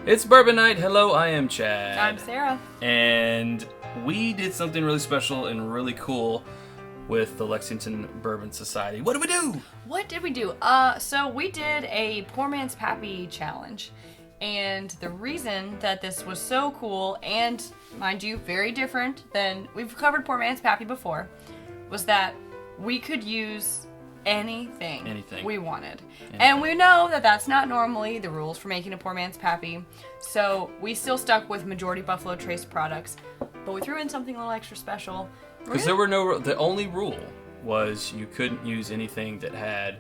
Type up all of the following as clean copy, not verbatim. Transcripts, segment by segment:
It's Bourbon Night. Hello, I am Chad. I'm Sara. And we did something really special and really cool with the Lexington Bourbon Society. What did we do? What did we do? So we did a Poor Man's Pappy challenge. And the reason that this was so cool, and mind you, very different than we've covered Poor Man's Pappy before, was that we could use anything we wanted. And we know that that's not normally the rules for making a Poor Man's Pappy. So we still stuck with majority Buffalo Trace products, but we threw in something a little extra special. Because there were the only rule was you couldn't use anything that had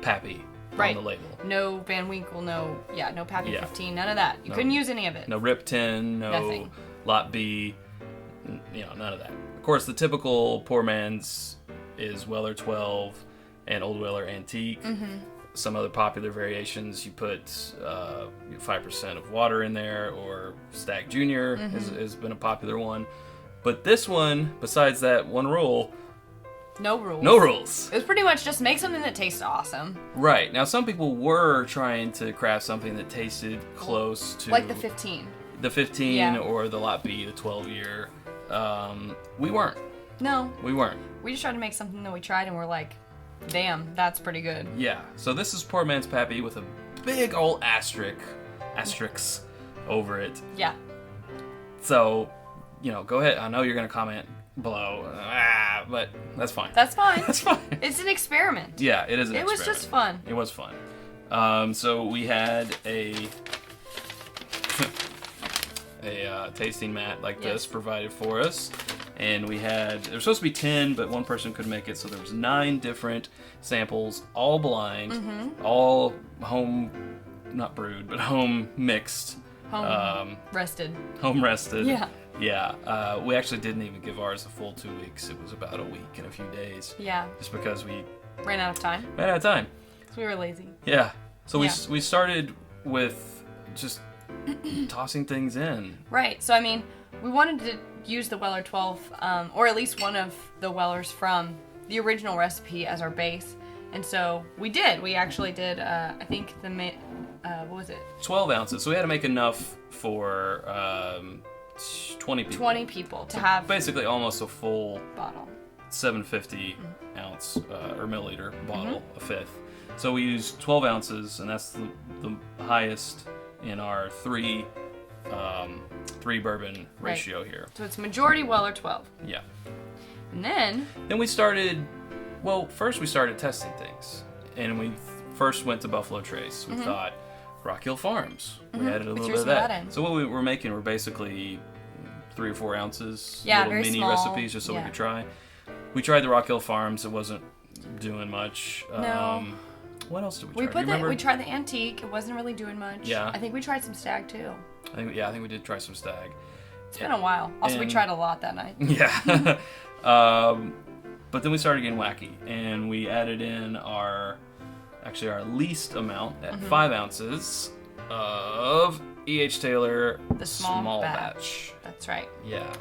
Pappy on the label. No Van Winkle, no Pappy 15, none of that. You couldn't use any of it. No Rip 10, Nothing. Lot B, none of that. Of course, the typical Poor Man's is Weller 12 and Old Weller Antique. Mm-hmm. Some other popular variations, you put 5% of water in there, or Stag Junior has been a popular one. But this one, besides that one rule, no rules. No rules. It was pretty much just make something that tastes awesome. Right. Now, some people were trying to craft something that tasted close to... like the 15. The 15 or the Lot B, the 12-year. We weren't. No. We weren't. We just tried to make something that we tried and we're like, damn, that's pretty good. Yeah. So this is Poor Man's Pappy with a big old asterisk over it. Yeah. So, go ahead. I know you're going to comment below, but that's fine. That's fine. That's fine. It's an experiment. Yeah, it is an experiment. It was just fun. It was fun. So we had a tasting mat like this provided for us. And we had, there was supposed to be 10, but one person couldn't make it, so there was 9 different samples, all blind, all home, not brewed, but home mixed. Home rested. Home rested. Yeah. Yeah. We actually didn't even give ours a full 2 weeks. It was about a week and a few days. Yeah. Just because we ran out of time. Ran out of time. Because we were lazy. Yeah. So we started with just tossing things in. Right. So, we wanted to use the Weller 12, or at least one of the Wellers from the original recipe as our base. And so we did. We actually did, I think, what was it? 12 ounces. So we had to make enough for 20 people. 20 people to have... basically almost a full... bottle. 750 ounce, or milliliter bottle, a fifth. So we used 12 ounces, and that's the highest in our three bourbon ratio here. So it's majority Weller 12. Yeah. And then we started, first we started testing things. And we first went to Buffalo Trace. We thought, Rock Hill Farms. We added a little bit of that. So what we were making were basically 3 or 4 ounces, little very mini small recipes just so we could try. We tried the Rock Hill Farms. It wasn't doing much. No. What else did we try? We tried the Antique. It wasn't really doing much. Yeah. I think we tried some Stag too. I think we did try some Stag. It's been a while. Also, we tried a lot that night. Yeah. But then we started getting wacky, and we added in our least amount at 5 ounces of E.H. Taylor the small batch. That's right. Yeah.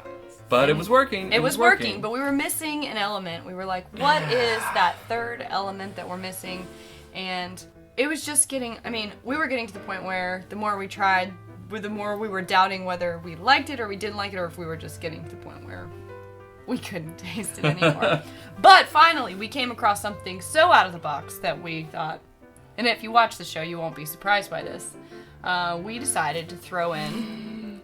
But it was working. It was working, but we were missing an element. We were like, what is that third element that we're missing? And it was just getting, we were getting to the point where the more we tried, the more we were doubting whether we liked it or we didn't like it, or if we were just getting to the point where we couldn't taste it anymore. But finally, we came across something so out of the box that we thought, and if you watch the show, you won't be surprised by this, we decided to throw in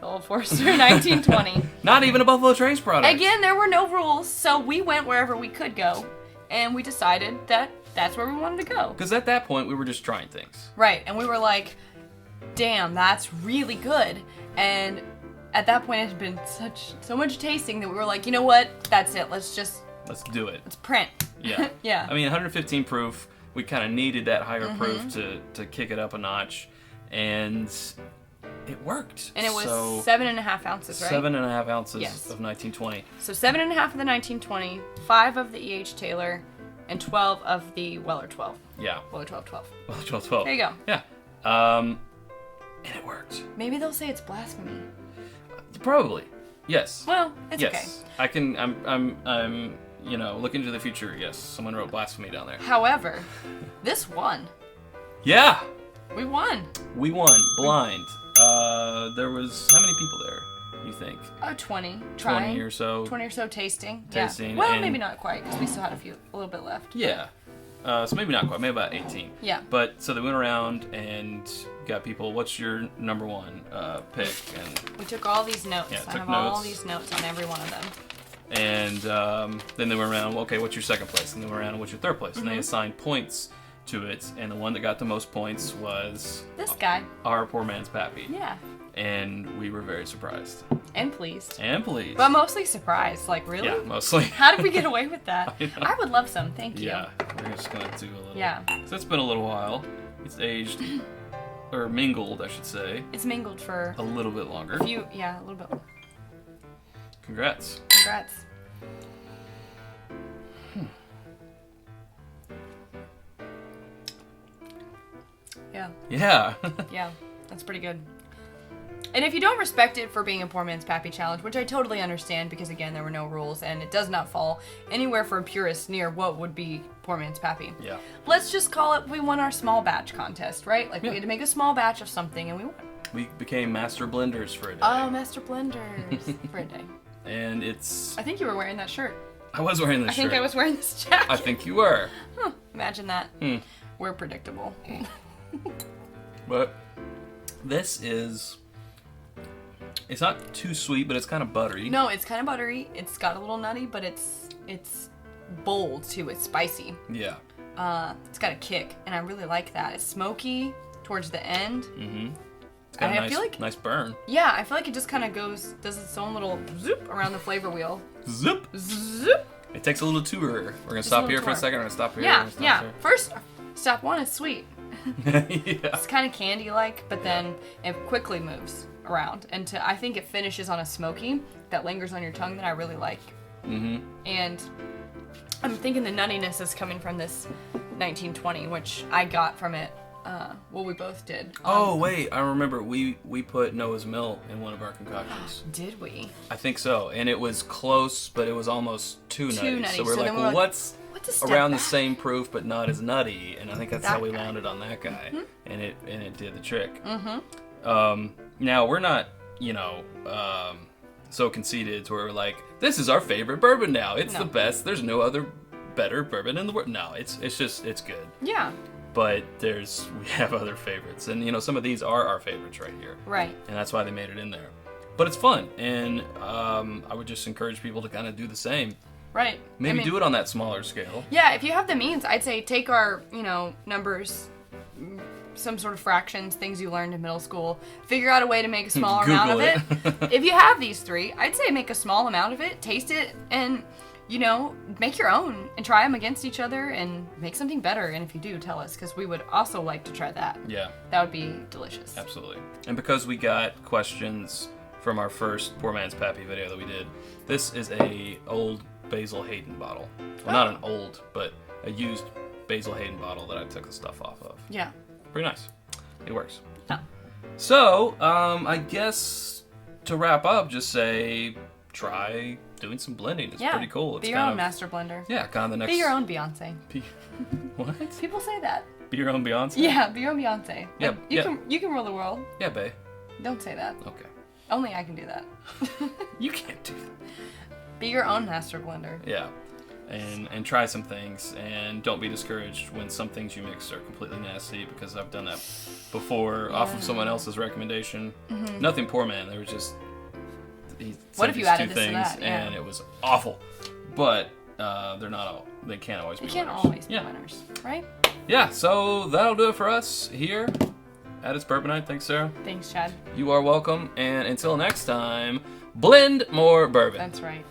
Old Forester 1920. Not even a Buffalo Trace product. Again, there were no rules, so we went wherever we could go, and we decided that that's where we wanted to go. Because at that point, we were just trying things. Right, and we were like, damn, that's really good. And at that point, it had been so much tasting that we were like, you know what? That's it. Let's do it. Let's print. Yeah. Yeah. 115 proof. We kind of needed that higher proof to kick it up a notch, and it worked. And it was 7.5 ounces, right? 7.5 ounces of 1920. So 7.5 of the 1920, 5 of the E.H. Taylor, and 12 of the Weller 12. Yeah. Weller 12. Weller 12. There you go. Yeah. And it worked. Maybe they'll say it's blasphemy. Probably. Yes. Well, it's okay. I'm looking to the future. Yes, someone wrote blasphemy down there. However, this won. Yeah. We won. We won blind. There was how many people there? You think? 20. 20 or so. 20 or so tasting. Tasting. Yeah. Well, and maybe not quite because we still had a little bit left. Yeah. So maybe not quite. Maybe about 18. Yeah. But so they went around and got people. What's your number one pick? And we took all these notes. Yeah, I have notes. all these notes on every one of them. And then they went around. Well, okay, what's your second place? And they went around. What's your third place? And they assigned points to it. And the one that got the most points was this guy. Our poor man's Pappy. Yeah. And we were very surprised. And pleased. And pleased. But mostly surprised. Like, really? Yeah, mostly. How did we get away with that? I would love some. Thank you. Yeah, we're just going to do a little. Yeah. So it's been a little while. It's aged, or mingled, I should say. It's mingled for a little bit longer. a little bit. Congrats. Congrats. Yeah. Yeah. Yeah, that's pretty good. And if you don't respect it for being a poor man's Pappy challenge, which I totally understand because, again, there were no rules and it does not fall anywhere for a purist near what would be poor man's Pappy. Yeah. Let's just call it we won our small batch contest, right? Like, we had to make a small batch of something and we won. We became master blenders for a day. Oh, master blenders for a day. And it's... I think you were wearing that shirt. I was wearing this shirt. I think I was wearing this jacket. I think you were. Huh, imagine that. We're predictable. But this is... It's not too sweet, but it's kind of buttery. No, it's kind of buttery. It's got a little nutty, but it's bold too. It's spicy. Yeah. It's got a kick, and I really like that. It's smoky towards the end. Mm-hmm. It's got a nice, nice burn. Yeah, I feel like it just kind of does its own little zoop around the flavor wheel. Zoop. Zoop. It takes a little tour. We're gonna stop here for a second. We're gonna stop here. Yeah, yeah. Here. First, stop one is sweet. Yeah. It's kind of candy-like, but then it quickly moves around, and I think it finishes on a smoky that lingers on your tongue that I really like. Mm-hmm. And I'm thinking the nuttiness is coming from this 1920, which I got from it. Well, we both did. Oh wait, I remember we put Noah's Mill in one of our concoctions. Did we? I think so, and it was close, but it was almost too nutty. So we're like, well, what's around the same proof but not as nutty? And I think that's how we landed on that guy, and it did the trick. Now we're not, so conceited to where we're like, this is our favorite bourbon now. It's the best. There's no other better bourbon in the world. No, it's good. Yeah. But we have other favorites, and some of these are our favorites right here. Right. And that's why they made it in there. But it's fun, and I would just encourage people to kind of do the same. Right. Maybe do it on that smaller scale. Yeah, if you have the means, I'd say take our, numbers, some sort of fractions, things you learned in middle school, figure out a way to make a smaller amount of it. If you have these three, I'd say make a small amount of it, taste it, and, make your own and try them against each other and make something better. And if you do, tell us, because we would also like to try that. Yeah. That would be delicious. Absolutely. And because we got questions from our first Poor Man's Pappy video that we did, this is a old Basil Hayden bottle. Well, not an old, but a used Basil Hayden bottle that I took the stuff off of. Yeah. Pretty nice. It works. Yeah. So, I guess to wrap up, just say try doing some blending. It's pretty cool. It's be your own master blender. Yeah, kind of the next... Be your own Beyonce. What? People say that. Be your own Beyonce? Yeah, be your own Beyonce. Yeah. You can rule the world. Yeah, bae. Don't say that. Okay. Only I can do that. You can't do that. Be your own master blender. Yeah. And try some things, and don't be discouraged when some things you mix are completely nasty, because I've done that before off of someone else's recommendation. Nothing poor man. There was just what if you added this to that? Yeah. And it was awful. But they're not all. They can't always be winners. They can't always be winners, right? Yeah. So that'll do it for us here at It's Bourbon Night. Thanks, Sarah. Thanks, Chad. You are welcome. And until next time, blend more bourbon. That's right.